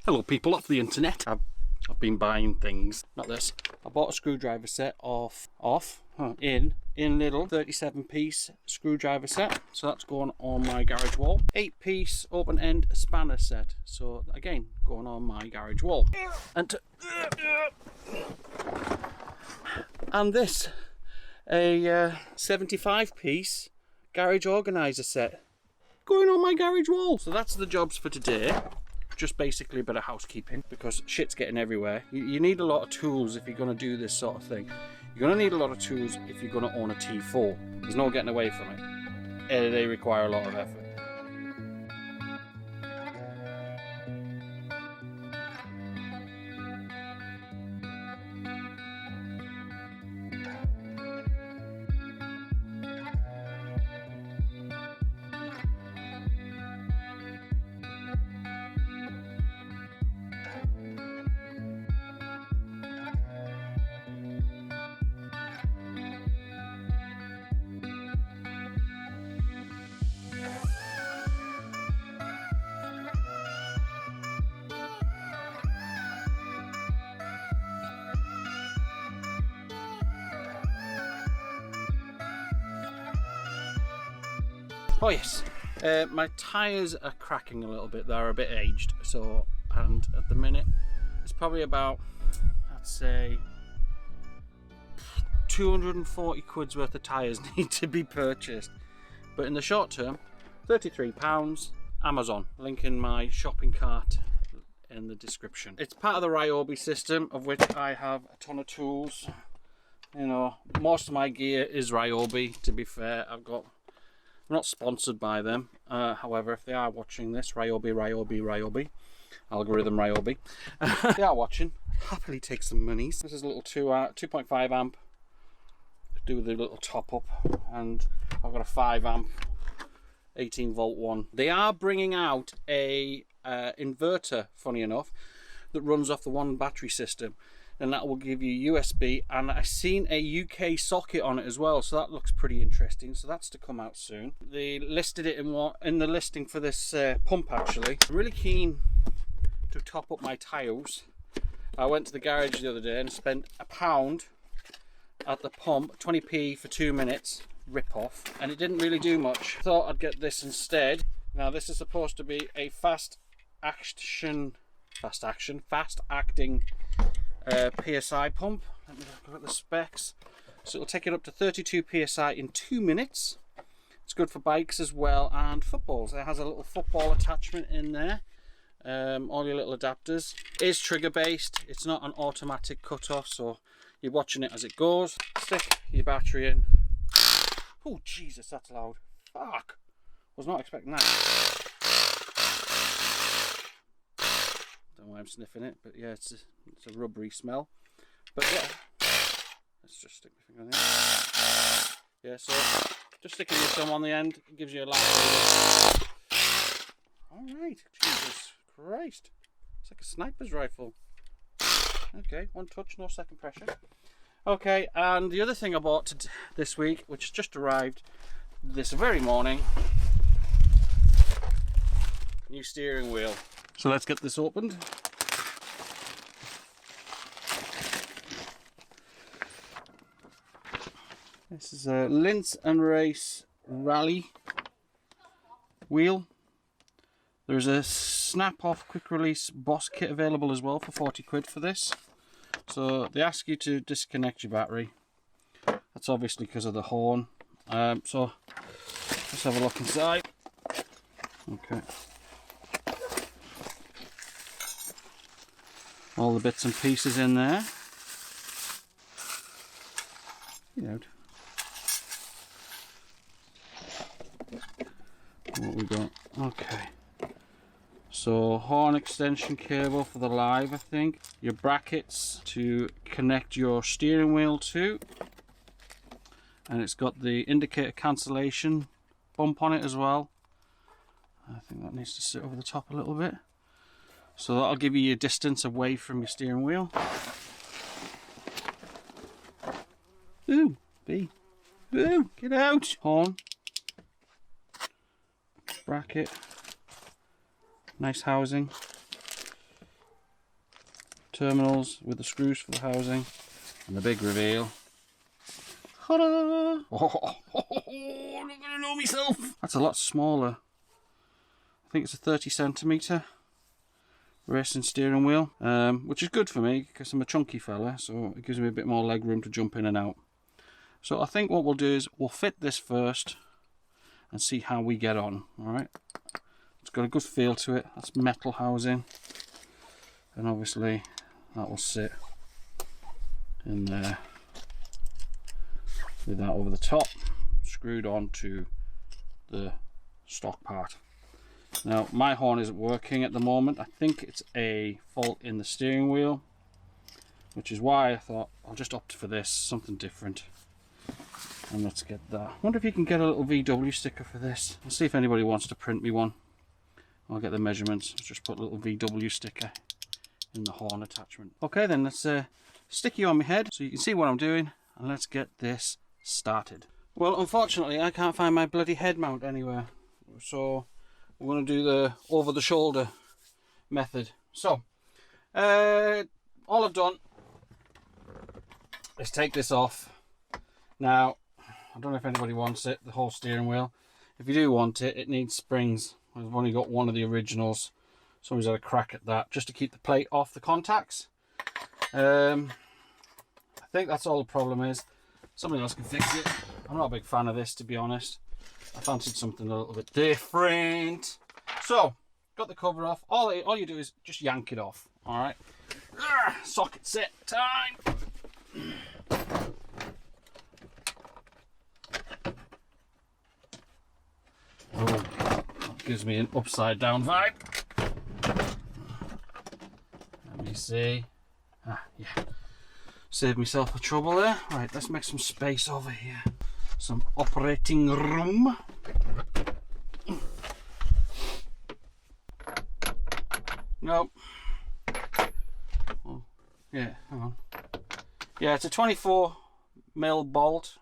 Hello people off the internet. I've been buying things. Not this. I bought a screwdriver set in Lidl, 37-piece screwdriver set. So that's going on my garage wall. 8-piece open-end spanner set. So again, going on my garage wall. And this, a 75-piece garage organizer set going on my garage wall. So that's the jobs for today. Just basically a bit of housekeeping because shit's getting everywhere. You need a lot of tools if you're going to do this sort of thing. You're going to need a lot of tools if you're going to own a T4. There's no getting away from it. They require a lot of effort. Oh yes, my tyres are cracking a little bit. They're a bit aged, so, and at the minute it's probably about, I'd say, 240 quid's worth of tyres need to be purchased. But in the short term, £33, Amazon. Link in my shopping cart in the description. It's part of the Ryobi system, of which I have a ton of tools. You know, most of my gear is Ryobi, to be fair. I'm not sponsored by them, however, if they are watching this, Ryobi, algorithm Ryobi, if they are watching, happily take some monies. This is a little 2.5 amp, do with a little top up, and I've got a 5 amp, 18 volt one. They are bringing out a inverter, funny enough, that runs off the one battery system. And that will give you USB, and I've seen a UK socket on it as well, so that looks pretty interesting. So that's to come out soon. They listed it in the listing for this pump actually. I'm really keen to top up my tyres. I went to the garage the other day and spent £1 at the pump, 20p for 2 minutes, rip off, and it didn't really do much. Thought I'd get this instead. Now this is supposed to be a fast acting PSI pump. Let me look at the specs. So it'll take it up to 32 PSI in 2 minutes. It's good for bikes as well and footballs. It has a little football attachment in there. All your little adapters. It is trigger based. It's not an automatic cut-off, so you're watching it as it goes. Stick your battery in. Oh Jesus, that's loud. Fuck. Was not expecting that. Don't know why I'm sniffing it, but yeah, it's a rubbery smell. But yeah, let's just stick my finger on there. Yeah, so just sticking your thumb on the end, it gives you a loud. Alright, Jesus Christ. It's like a sniper's rifle. Okay, one touch, no second pressure. Okay, and the other thing I bought this week, which just arrived this very morning, new steering wheel. So let's get this opened. This is a Linz and Race Rally wheel. There's a snap-off quick release Boss kit available as well for 40 quid for this. So they ask you to disconnect your battery. That's obviously because of the horn. So let's have a look inside. Okay. All the bits and pieces in there. What we got? Okay. So horn extension cable for the live, I think. Your brackets to connect your steering wheel to. And it's got the indicator cancellation bump on it as well. I think that needs to sit over the top a little bit. So that'll give you your distance away from your steering wheel. Ooh, bee. Ooh, get out! Horn. Bracket. Nice housing. terminals with the screws for the housing, and the big reveal. Ta-da! Oh, I'm not gonna know myself. That's a lot smaller. I think it's a 30cm racing steering wheel, which is good for me because I'm a chunky fella, so it gives me a bit more leg room to jump in and out. So I think what we'll do is we'll fit this first and see how we get on. Alright, it's got a good feel to it. That's metal housing, and obviously that will sit in there with that over the top, screwed on to the stock part. Now my horn isn't working at the moment. I think it's a fault in the steering wheel, which is why I thought I'll just opt for this, something different. And let's get that. I wonder if you can get a little VW sticker for this. I'll see if anybody wants to print me one. I'll get the measurements. Let's just put a little VW sticker in the horn attachment. Okay then, let's stick you on my head so you can see what I'm doing, and let's get this started. Well, unfortunately I can't find my bloody head mount anywhere, so we're going to do the over the shoulder method. So all I've done is take this off. Now I don't know if anybody wants it, the whole steering wheel. If you do want it, it needs springs. I've only got one of the originals. Somebody's had a crack at that just to keep the plate off the contacts. I think that's all the problem is. Somebody else can fix it. I'm not a big fan of this, to be honest. I fancied something a little bit different. So, got the cover off. All you do is just yank it off. Alright. Socket set time. Oh, that gives me an upside down vibe. Let me see. Yeah. Saved myself the trouble there. Right, let's make some space over here. Some operating room. Nope. Oh, yeah, hang on. Yeah, it's a 24mm bolt.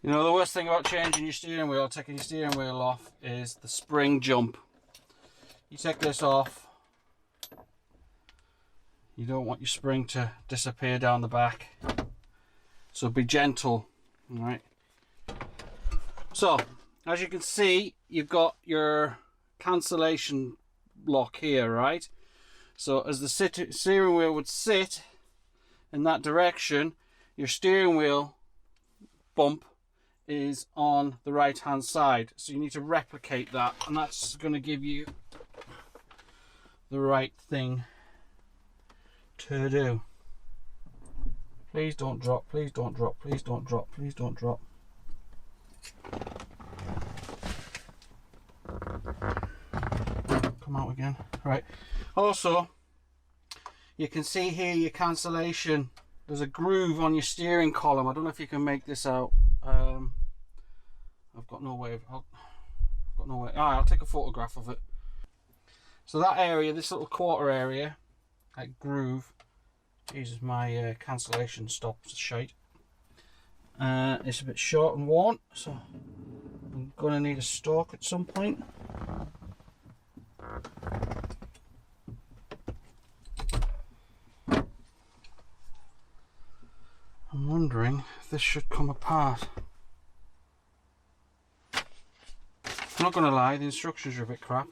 You know, the worst thing about changing your steering wheel, taking your steering wheel off, is the spring jump. You take this off, you don't want your spring to disappear down the back, so be gentle. All right. So as you can see, you've got your cancellation lock here, right? So as the steering wheel would sit in that direction, your steering wheel bump is on the right hand side, so you need to replicate that, and that's going to give you the right thing to do. Please don't drop, please don't drop, please don't drop, please don't drop. Come out again. Right, also you can see here your cancellation, there's a groove on your steering column. I don't know if you can make this out. I've got no way of, I'll take a photograph of it. So that area, this little quarter area, that groove, Jesus, my cancellation stops shite. It's a bit short and worn, so I'm gonna need a stalk at some point. I'm wondering if this should come apart. I'm not going to lie, the instructions are a bit crap.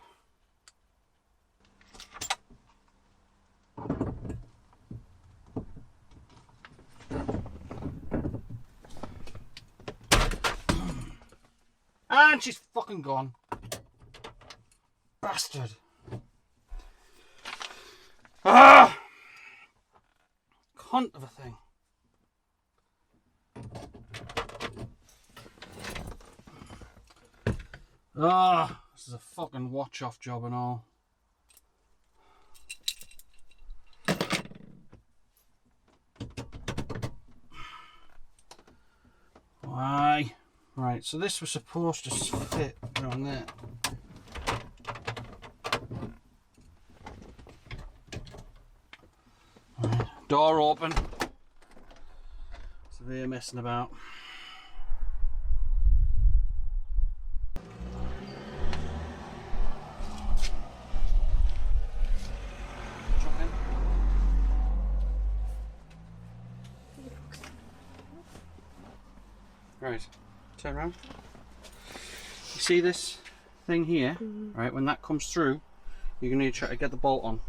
And she's fucking gone. Bastard. Ah! Cunt of a thing. Ah, this is a fucking watch off job and all. Why? Right, so this was supposed to fit around there. Right, door open. Severe messing about. Right, turn around. You see this thing here? Right, when that comes through, you're going to need to try to get the bolt on.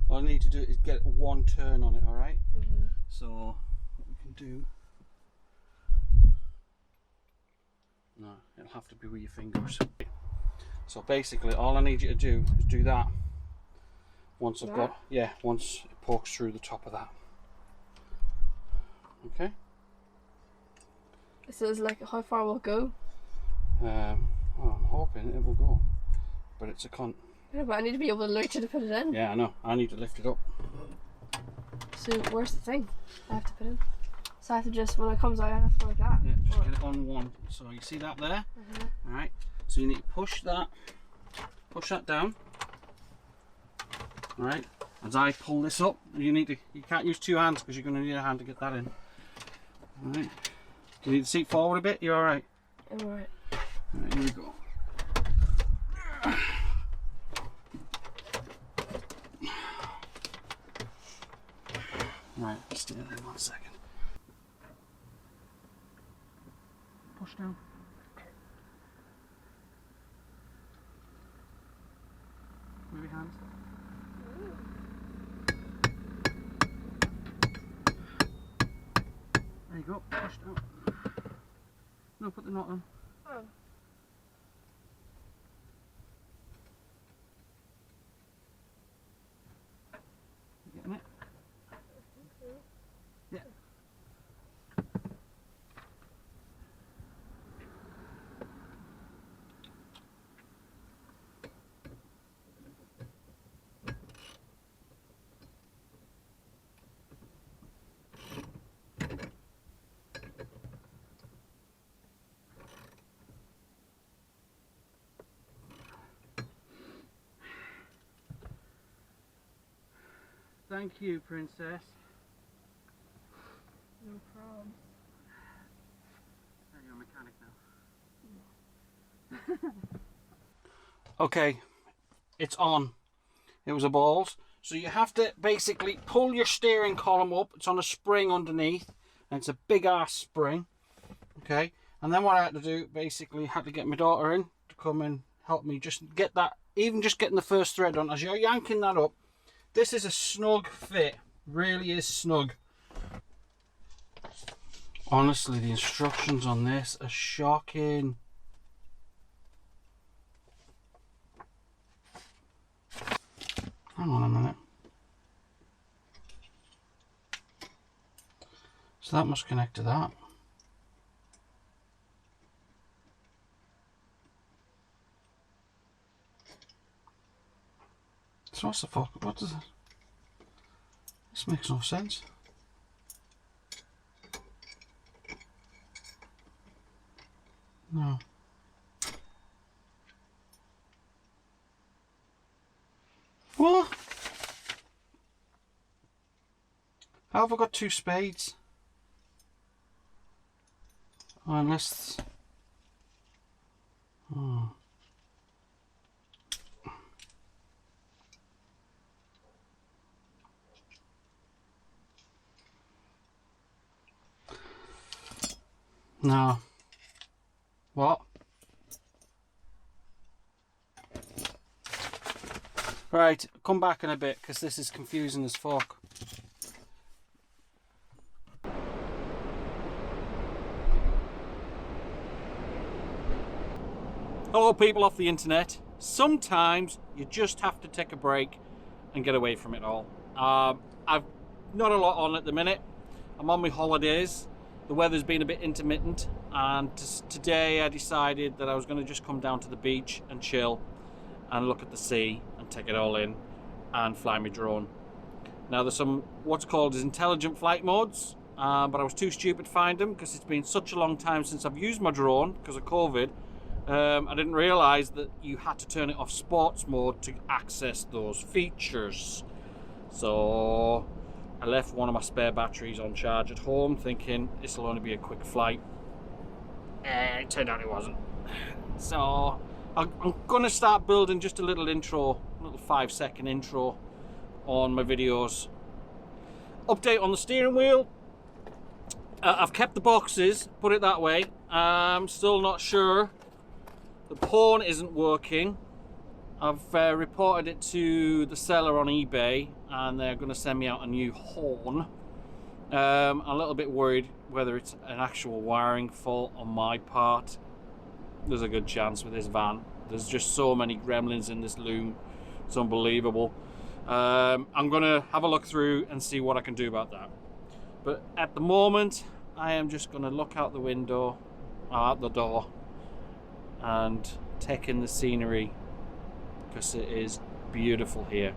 All I need to do is get one turn on it, alright? So, what we can do... No, it'll have to be with your fingers. So basically, all I need you to do is do that. Once I've got... Yeah, once it pokes through the top of that. Okay? So it's like, how far will it go? Well, I'm hoping it will go. But it's a cunt. Yeah, but I need to be able to reach it to put it in. Yeah, I know. I need to lift it up. So where's the thing I have to put in? So I have to just, when it comes out, I have to go like that? Yeah, just get it on one. So you see that there? Alright. So you need to push that down. Alright. As I pull this up, you can't use two hands because you're going to need a hand to get that in. Alright. Do you need the seat forward a bit? You alright? I'm alright. Alright, here we go. Right, stay there 1 second. Push down. Move your hands. There you go, push down. No, put the knot on. Oh. You getting it? Yeah. Thank you, princess. No problem. You're a mechanic now. Okay, it's on. It was a balls. So you have to basically pull your steering column up. It's on a spring underneath, and it's a big ass spring. Okay, and then what I had to do, basically, had to get my daughter in to come and help me just get that, even just getting the first thread on. As you're yanking that up, this is a snug fit, really is snug. Honestly, the instructions on this are shocking. Hang on a minute. So that must connect to that. So what's the fuck? What does it? This makes no sense. No. What? How have I got two spades? Oh, unless... Oh. No. What? Right, come back in a bit because this is confusing as fuck. Hello people off the internet. Sometimes you just have to take a break and get away from it all. I've not a lot on at the minute. I'm on my holidays. The weather's been a bit intermittent, and today I decided that I was going to just come down to the beach and chill and look at the sea and take it all in and fly my drone. Now there's some what's called as intelligent flight modes, but I was too stupid to find them because it's been such a long time since I've used my drone because of COVID. I didn't realise that you had to turn it off sports mode to access those features. So I left one of my spare batteries on charge at home thinking this will only be a quick flight. It turned out it wasn't. So I'm going to start building just a little intro, a little 5-second intro on my videos. Update on the steering wheel. I've kept the boxes, put it that way. I'm still not sure. The horn isn't working. I've reported it to the seller on eBay, and they're going to send me out a new horn. I'm a little bit worried whether it's an actual wiring fault on my part. There's a good chance with this van. There's just so many gremlins in this loom. It's unbelievable. I'm going to have a look through and see what I can do about that. But at the moment, I am just going to look out the window, out the door, and take in the scenery, because it is beautiful here.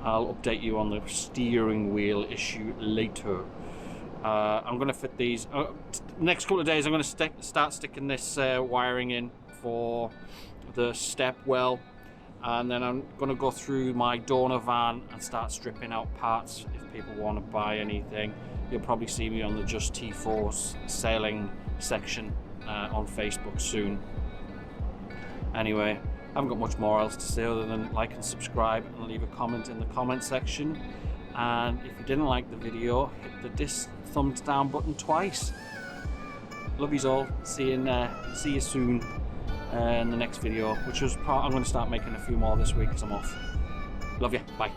I'll update you on the steering wheel issue later. I'm going to fit these. Next couple of days, I'm going to start sticking this wiring in for the step well, and then I'm going to go through my donor van and start stripping out parts if people want to buy anything. You'll probably see me on the Just T4 sailing section on Facebook soon. Anyway, I haven't got much more else to say other than like and subscribe and leave a comment in the comment section. And if you didn't like the video, hit the thumbs down button twice. Love yous all. See you soon in the next video, which was I'm going to start making a few more this week because I'm off. Love you. Bye.